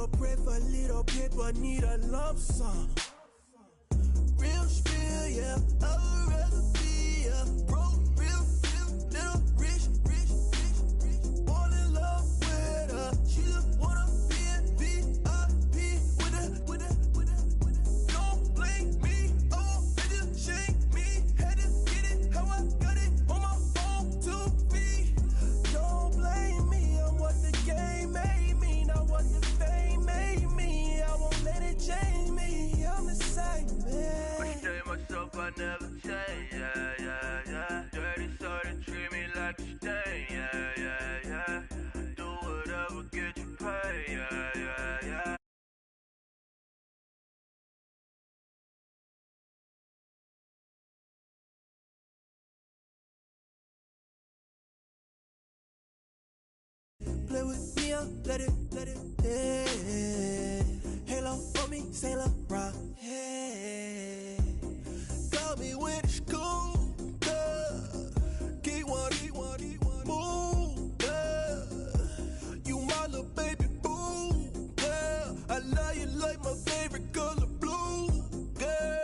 little bread for a little bit, but need a lump sum. Real spill, yeah, I would rather be a broke, real, little rich. All in love with her, she just wanna be in VIP with her. Don't blame me, oh, they just shame me. Had to get it how I got it on my phone to be. Don't blame me, I'm what the game made me, not what the fame made me. I won't let it change me, I'm the same man. I stay myself, I never change, yeah. Dirty started treat me like a stain, yeah. Do whatever, get you paid, yeah. Play with me, let it, hey. Halo on me, Sailor Rock, hey. Got me with the school, Keep one, move, You my little baby boo, girl. I love you like my favorite color blue, girl.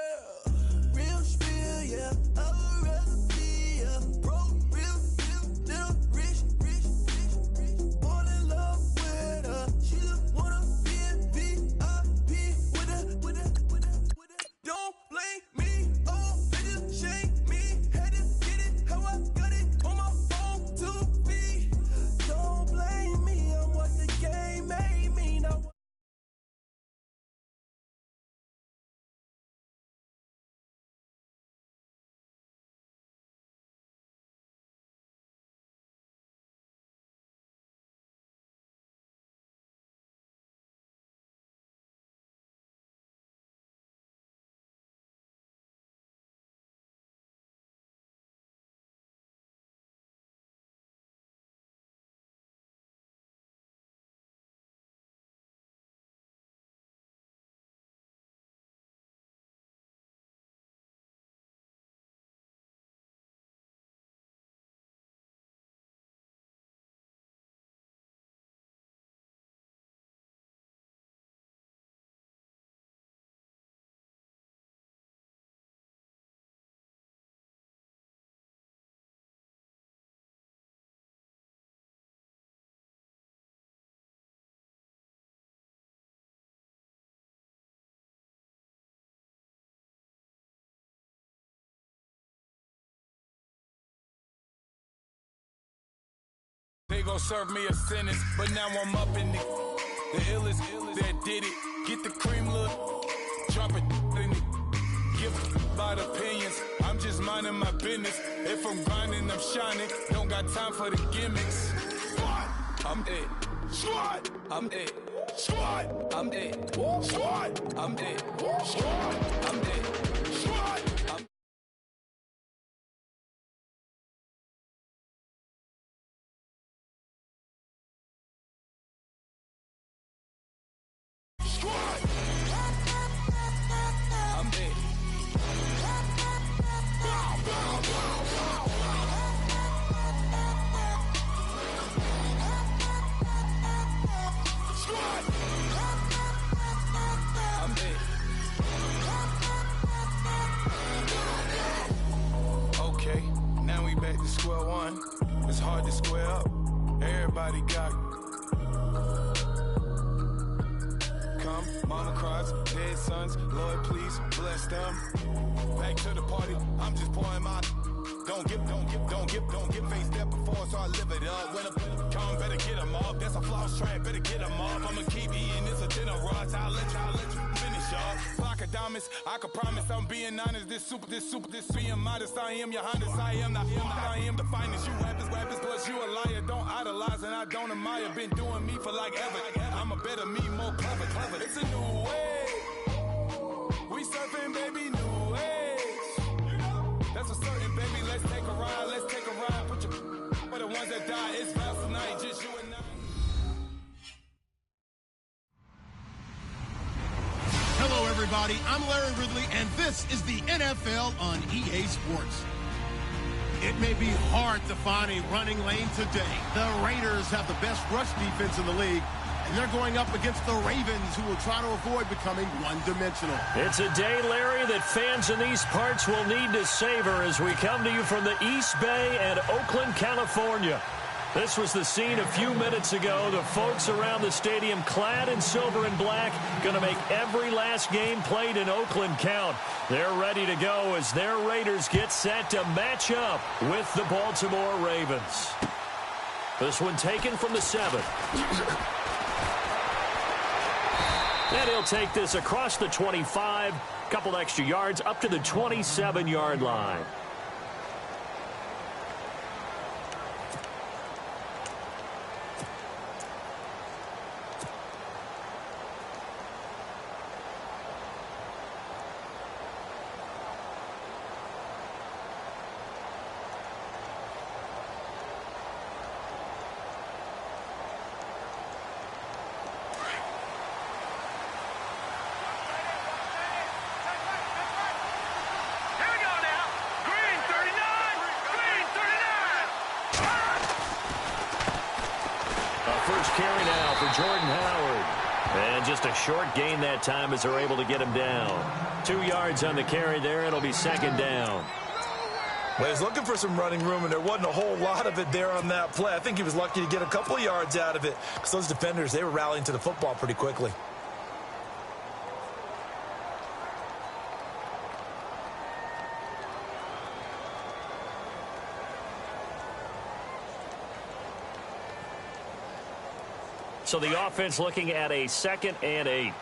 Real spill, yeah, I would rather be a broke, real, little rich. All in love with her, she just wanna be in VIP with her. Don't blame me, oh, they just shame me. Had to get it how I got it on my phone to be. Don't blame me, I'm what the game made me, not what. They gon' serve me a sentence, but now I'm up in the illest that did it. Get the cream, look, drop it in it. Give about opinions, I'm just minding my business. If I'm grinding, I'm shining. Don't got time for the gimmicks. Squad, I'm dead. Squad, I'm dead. Squad, I'm dead. Squad, I'm dead. Squad, I'm dead. Squad, I'm I'm dead. I'm dead. Okay, now we back to square one. It's hard to square up. Everybody got come, mama cries, dead sons, Lord please bless them. Back to the party, I'm just pouring my. Don't get face there before, so I live it up. When I come, better get them up. That's a floss track, better get them up. I'ma keep eating this a dinner rush. I'll let you finish up. Flock of diamonds, I can promise I'm being honest. This being modest. I am your Honda, I am the finest. You rappers, plus you a liar. Don't idolize and I don't admire. Been doing me for like ever. I'm a better me, more clever. It's a new way. We surfing, baby, new age. That's a certain, baby. Let's take a ride. Put your for the ones that die. It's vows tonight, just you and I. Hello, everybody. I'm Larry Ridley, and this is the NFL on EA Sports. It may be hard to find a running lane today. The Raiders have the best rush defense in the league, And they're going up against the Ravens, who will try to avoid becoming one-dimensional. It's a day, Larry, that fans in these parts will need to savor as we come to you from the East Bay and Oakland, California. This was the scene a few minutes ago. The folks around the stadium clad in silver and black going to make every last game played in Oakland count. They're ready to go as their Raiders get set to match up with the Baltimore Ravens. This one taken from the 7. And he'll take this across the 25, couple extra yards up to the 27-yard line. Carry now for Jordan Howard. And just a short gain that time as they're able to get him down. 2 yards on the carry there. It'll be second down. Well, he's looking for some running room, and there wasn't a whole lot of it there on that play. I think he was lucky to get a couple yards out of it because those defenders, they were rallying to the football pretty quickly. So the offense looking at a 2nd and 8.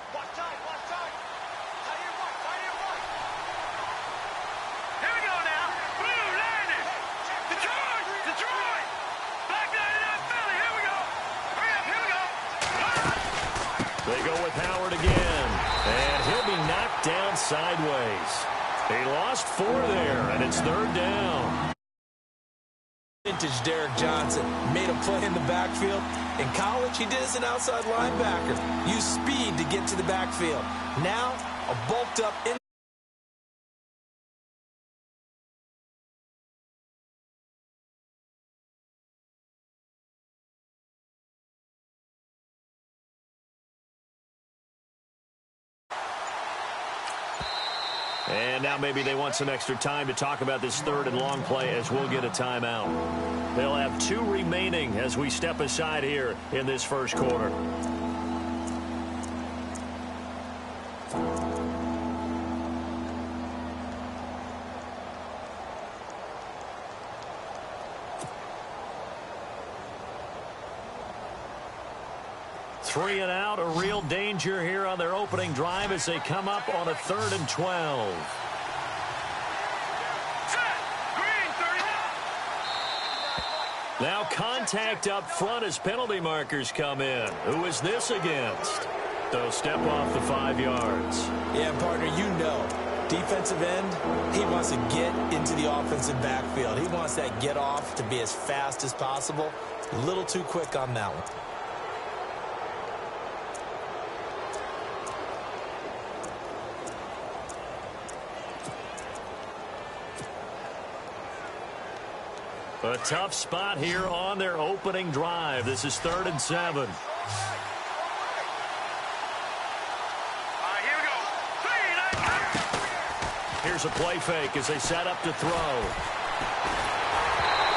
They go with Howard again, and he'll be knocked down sideways. He lost 4 there, and it's 3rd down. Vintage Derek Johnson made a play in the backfield. In college, he did as an outside linebacker. Used speed to get to the backfield. Now, a bulked up in. And now maybe they want some extra time to talk about this 3rd and long play as we'll get a timeout. They'll have 2 remaining as we step aside here in this first quarter. Three and out, a real danger here on their opening drive as they come up on a 3rd and 12. Now contact up front as penalty markers come in. Who is this against? They'll step off the 5 yards. Yeah, partner, you know. Defensive end, he wants to get into the offensive backfield. He wants that get off to be as fast as possible. A little too quick on that one. A tough spot here on their opening drive. This is 3rd and 7. Here's a play fake as they set up to throw.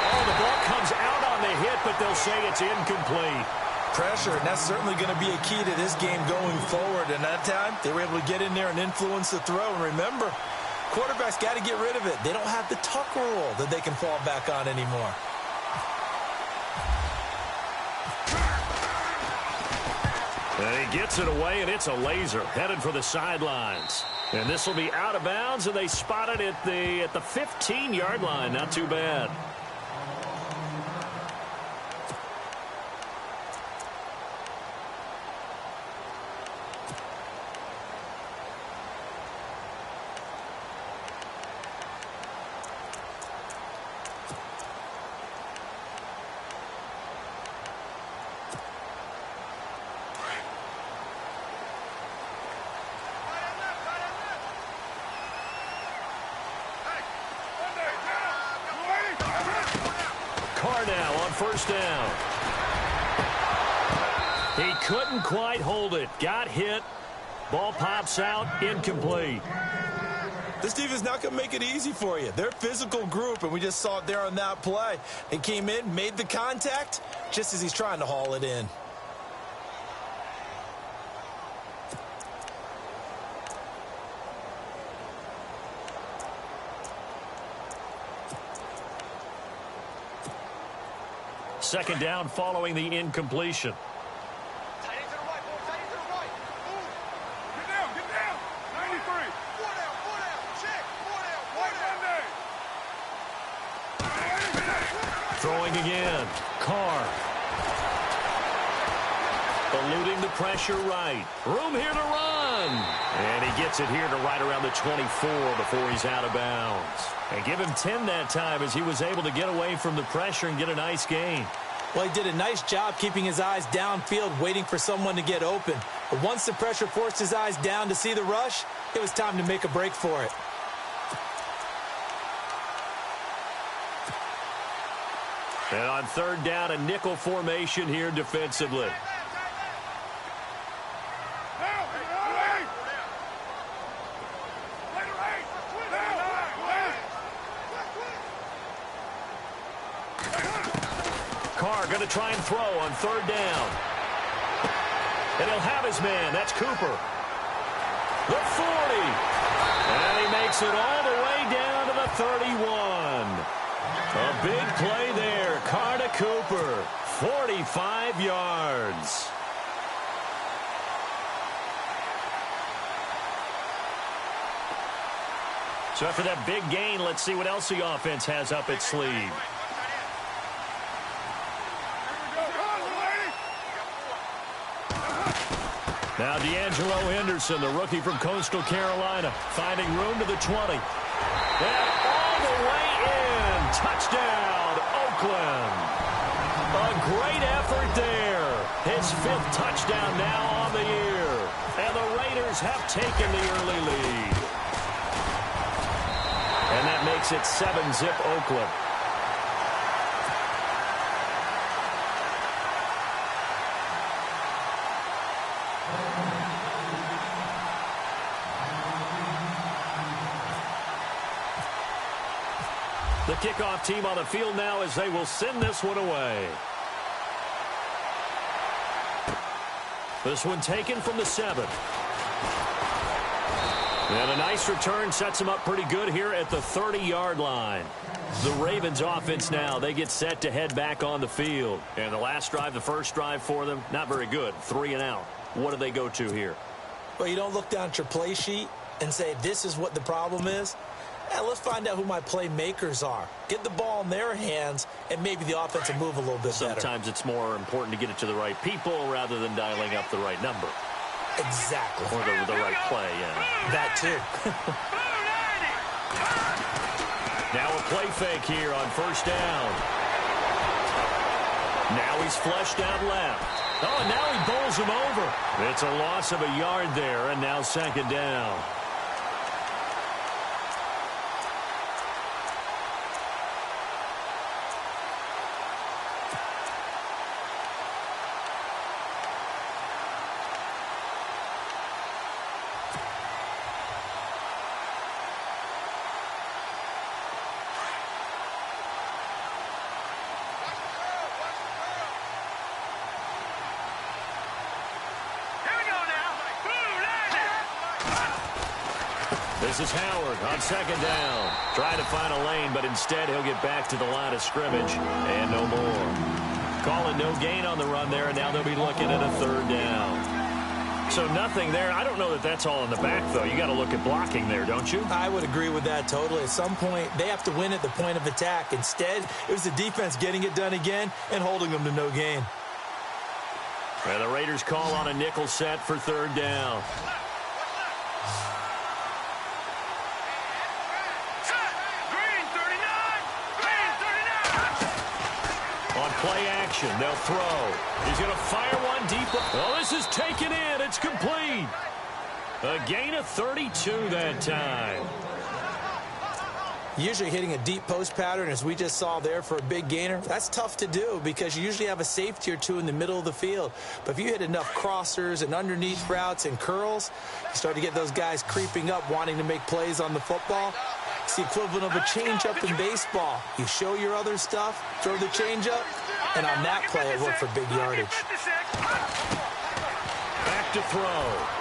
Oh, the ball comes out on the hit, but they'll say it's incomplete. Pressure, and that's certainly going to be a key to this game going forward. And that time, they were able to get in there and influence the throw. And remember, quarterbacks got to get rid of it. They don't have the tuck rule that they can fall back on anymore. And he gets it away, and it's a laser headed for the sidelines. And this will be out of bounds, and they spot it at the 15-yard line. Not too bad. Now on 1st down. He couldn't quite hold it. Got hit. Ball pops out. Incomplete. This defense is not going to make it easy for you. They're a physical group, and we just saw it there on that play. He came in, made the contact, just as he's trying to haul it in. Second down following the incompletion. Throwing again. Carr. Eluding the pressure right. Room here to run. And he gets it here to right around the 24 before he's out of bounds. And give him 10 that time as he was able to get away from the pressure and get a nice gain. Well, he did a nice job keeping his eyes downfield, waiting for someone to get open. But once the pressure forced his eyes down to see the rush, it was time to make a break for it. And on third down, a nickel formation here defensively. Carr going to try and throw on third down. And he'll have his man. That's Cooper. The 40. And he makes it all the way down to the 31. A big play there. Carr to Cooper. 45 yards. So after that big gain, let's see what else the offense has up its sleeve. Now D'Angelo Henderson, the rookie from Coastal Carolina, finding room to the 20. And all the way in. Touchdown, Oakland. A great effort there. His 5th touchdown now on the year. And the Raiders have taken the early lead. And that makes it 7-zip Oakland. The kickoff team on the field now as they will send this one away. This one taken from the 7. And a nice return sets them up pretty good here at the 30-yard line. The Ravens offense now, they get set to head back on the field. And the last drive, the first drive for them, not very good. 3 and out. What do they go to here? Well, you don't look down at your play sheet and say, this is what the problem is. Let's find out who my playmakers are. Get the ball in their hands, and maybe the offense will move a little bit better. Sometimes it's more important to get it to the right people rather than dialing up the right number. Exactly. Or the right play, yeah. That too. Now a play fake here on first down. Now he's flushed out left. Oh, and now he bowls him over. It's a loss of a yard there, and now second down. This is Howard on second down. Trying to find a lane, but instead he'll get back to the line of scrimmage and no more. Calling no gain on the run there, and now they'll be looking at a third down. So nothing there. I don't know that that's all in the back, though. You got to look at blocking there, don't you? I would agree with that totally. At some point, they have to win at the point of attack. Instead, it was the defense getting it done again and holding them to no gain. And the Raiders call on a nickel set for third down. Play action. They'll throw. He's going to fire one deep. Well, this is taken in. It's complete. A gain of 32 that time. Usually hitting a deep post pattern, as we just saw there for a big gainer, that's tough to do because you usually have a safety or two in the middle of the field. But if you hit enough crossers and underneath routes and curls, you start to get those guys creeping up, wanting to make plays on the football. It's the equivalent of a changeup in baseball. You show your other stuff, throw the changeup, and on that play, it worked for big yardage. Back to throw.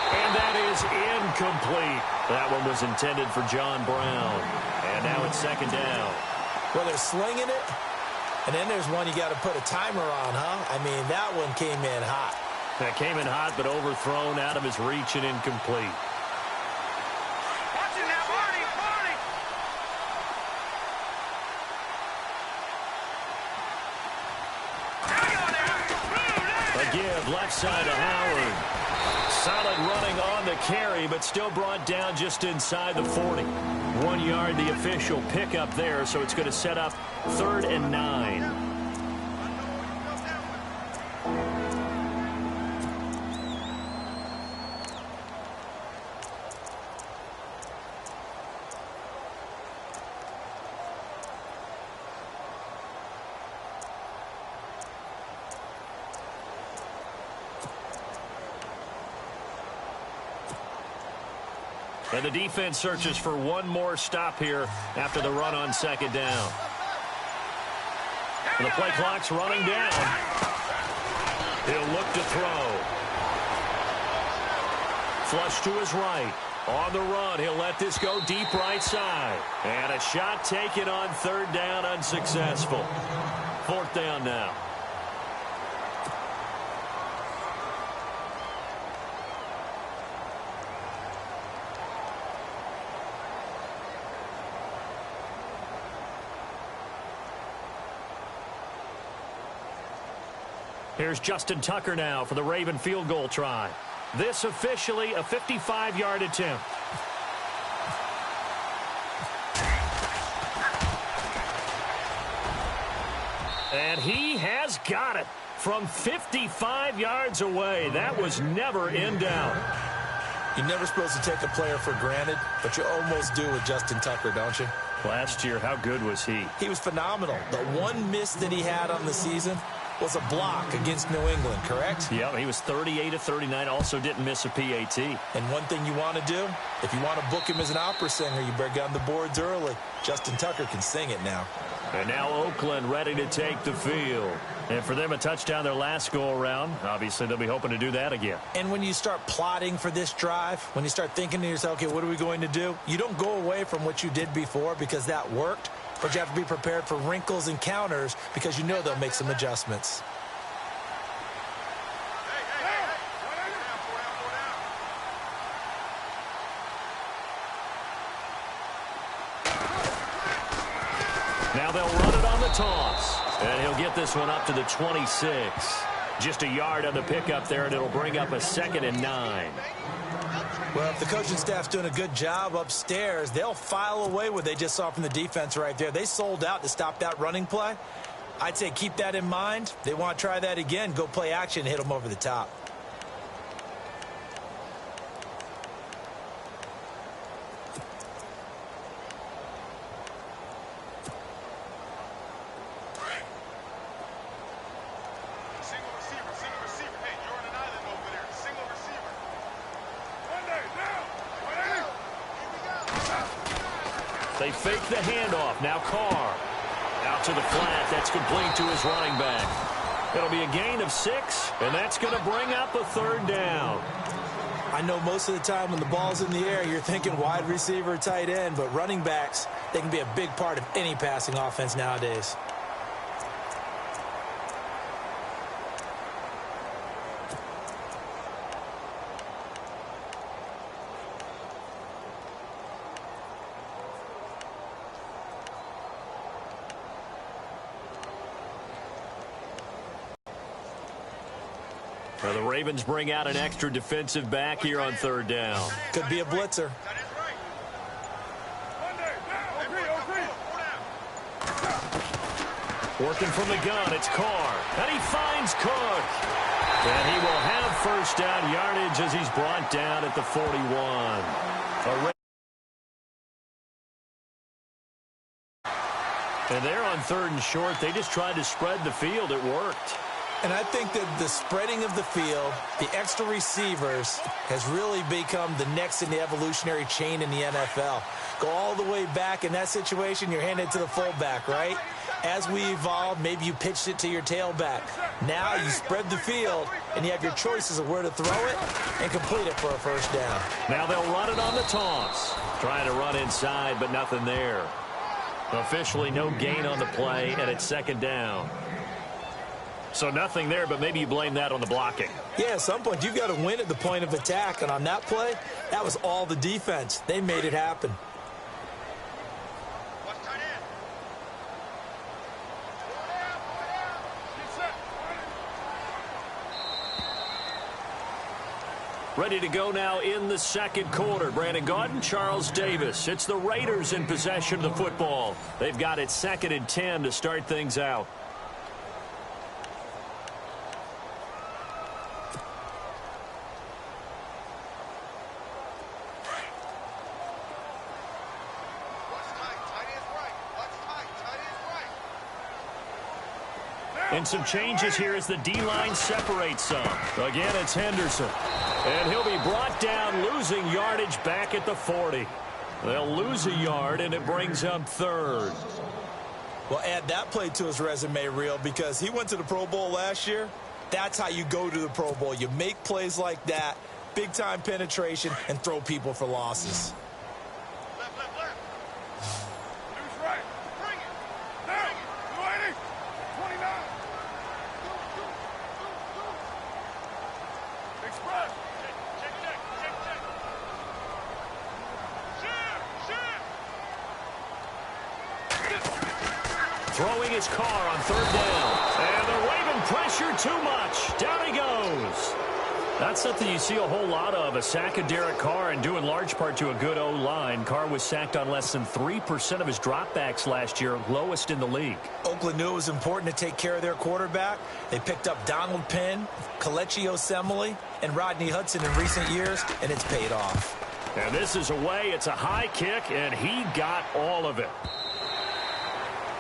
And that is incomplete. That one was intended for John Brown. And now it's second down. Well, they're slinging it, and then there's one you got to put a timer on, huh? I mean, that one came in hot. That came in hot, but overthrown, out of his reach and incomplete. A give left side to Howard. Solid running on the carry, but still brought down just inside the 40. 1 yard, the official pickup there, so it's going to set up 3rd and 9. And the defense searches for one more stop here after the run on second down. And the play clock's running down. He'll look to throw. Flush to his right. On the run, he'll let this go deep right side. And a shot taken on 3rd down, unsuccessful. 4th down now. Here's Justin Tucker now for the Raven field goal try. This officially a 55-yard attempt. And he has got it from 55 yards away. That was never in doubt. You're never supposed to take a player for granted, but you almost do with Justin Tucker, don't you? Last year, how good was he? He was phenomenal. The one miss that he had on the season was a block against New England, correct? Yeah, he was 38 of 39, also didn't miss a PAT. And one thing you want to do, if you want to book him as an opera singer, you better get on the boards early. Justin Tucker can sing it now. And now Oakland ready to take the field. And for them, a touchdown their last go-around. Obviously, they'll be hoping to do that again. And when you start plotting for this drive, when you start thinking to yourself, okay, what are we going to do? You don't go away from what you did before because that worked. But you have to be prepared for wrinkles and counters because you know they'll make some adjustments. Now they'll run it on the toss. And he'll get this one up to the 26. Just a yard on the pickup there, and it'll bring up a 2nd and 9. Well, if the coaching staff's doing a good job upstairs, they'll file away what they just saw from the defense right there. They sold out to stop that running play. I'd say keep that in mind. They want to try that again, go play action, hit them over the top. They fake the handoff. Now Carr. Out to the flat. That's complete to his running back. It'll be a gain of 6, and that's going to bring up a 3rd down. I know most of the time when the ball's in the air, you're thinking wide receiver, tight end, but running backs, they can be a big part of any passing offense nowadays. Well, the Ravens bring out an extra defensive back here on 3rd down. Could be a blitzer. Working from the gun, it's Carr. And he finds Cook. And he will have 1st down yardage as he's brought down at the 41. And they're on 3rd and short. They just tried to spread the field. It worked. And I think that the spreading of the field, the extra receivers, has really become the next in the evolutionary chain in the NFL. Go all the way back in that situation, you're handed it to the fullback, right? As we evolved, maybe you pitched it to your tailback. Now you spread the field, and you have your choices of where to throw it and complete it for a first down. Now they'll run it on the toss. Trying to run inside, but nothing there. Officially no gain on the play, and it's 2nd down. So nothing there, but maybe you blame that on the blocking. Yeah, at some point, you've got to win at the point of attack. And on that play, that was all the defense. They made it happen. Ready to go now in the 2nd quarter. Brandon Gaudin, Charles Davis. It's the Raiders in possession of the football. They've got it 2nd and 10 to start things out. And some changes here as the D-line separates some. Again, it's Henderson. And he'll be brought down, losing yardage back at the 40. They'll lose a yard, and it brings up 3rd. Well, add that play to his resume, Real, because he went to the Pro Bowl last year. That's how you go to the Pro Bowl. You make plays like that, big-time penetration, and throw people for losses. Throwing his car on 3rd down. And they're waving pressure too much. Down he goes. That's something you see a whole lot of, a sack of Derek Carr, and due in large part to a good O-line. Carr was sacked on less than 3% of his dropbacks last year, lowest in the league. Oakland knew it was important to take care of their quarterback. They picked up Donald Penn, Kelechi Osemele, and Rodney Hudson in recent years, and it's paid off. And this is away. It's a high kick, and he got all of it.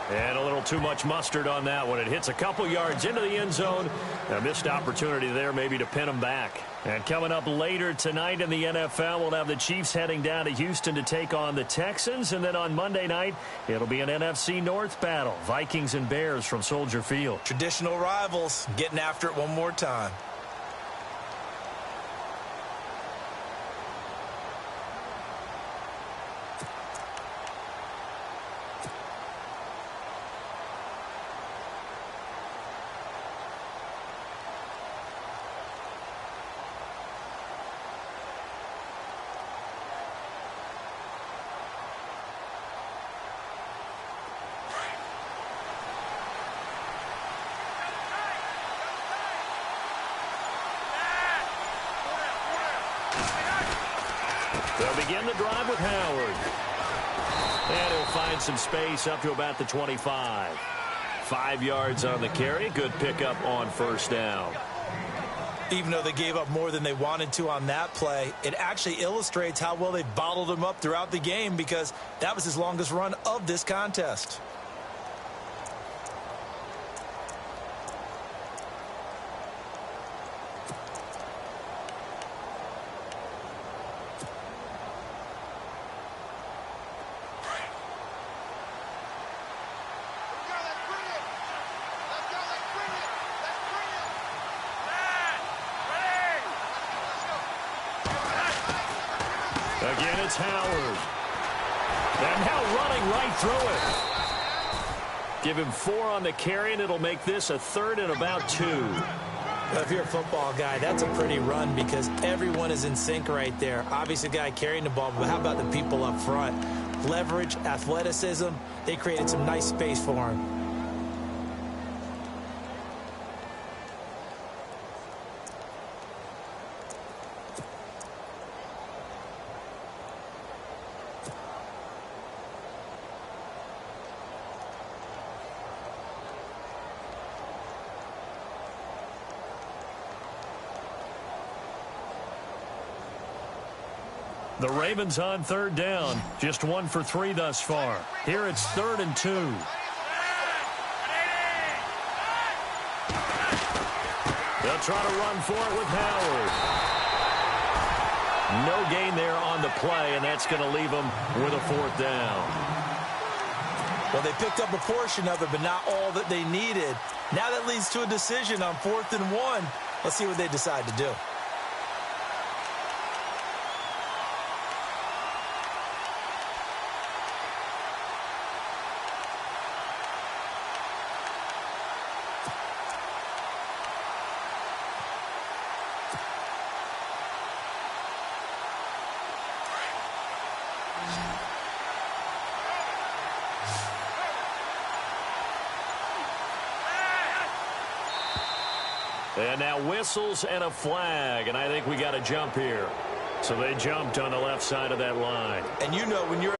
And a little too much mustard on that one. It hits a couple yards into the end zone. A missed opportunity there maybe to pin him back. And coming up later tonight in the NFL, we'll have the Chiefs heading down to Houston to take on the Texans. And then on Monday night, it'll be an NFC North battle. Vikings and Bears from Soldier Field. Traditional rivals getting after it one more time. They'll begin the drive with Howard. And he'll find some space up to about the 25. 5 yards on the carry. Good pickup on 1st down. Even though they gave up more than they wanted to on that play, it actually illustrates how well they bottled him up throughout the game, because that was his longest run of this contest. Again, it's Howard. And now running right through it. Give him 4 on the carry, and it'll make this a 3rd and about 2. Well, if you're a football guy, that's a pretty run, because everyone is in sync right there. Obviously, the guy carrying the ball, but how about the people up front? Leverage, athleticism, they created some nice space for him. The Ravens on 3rd down. Just 1 for 3 thus far. Here it's 3rd and 2. They'll try to run for it with Howard. No gain there on the play, and that's going to leave them with a 4th down. Well, they picked up a portion of it, but not all that they needed. Now that leads to a decision on 4th and 1. Let's see what they decide to do. And now whistles and a flag, and I think we got a jump here. So they jumped on the left side of that line. And you know when you're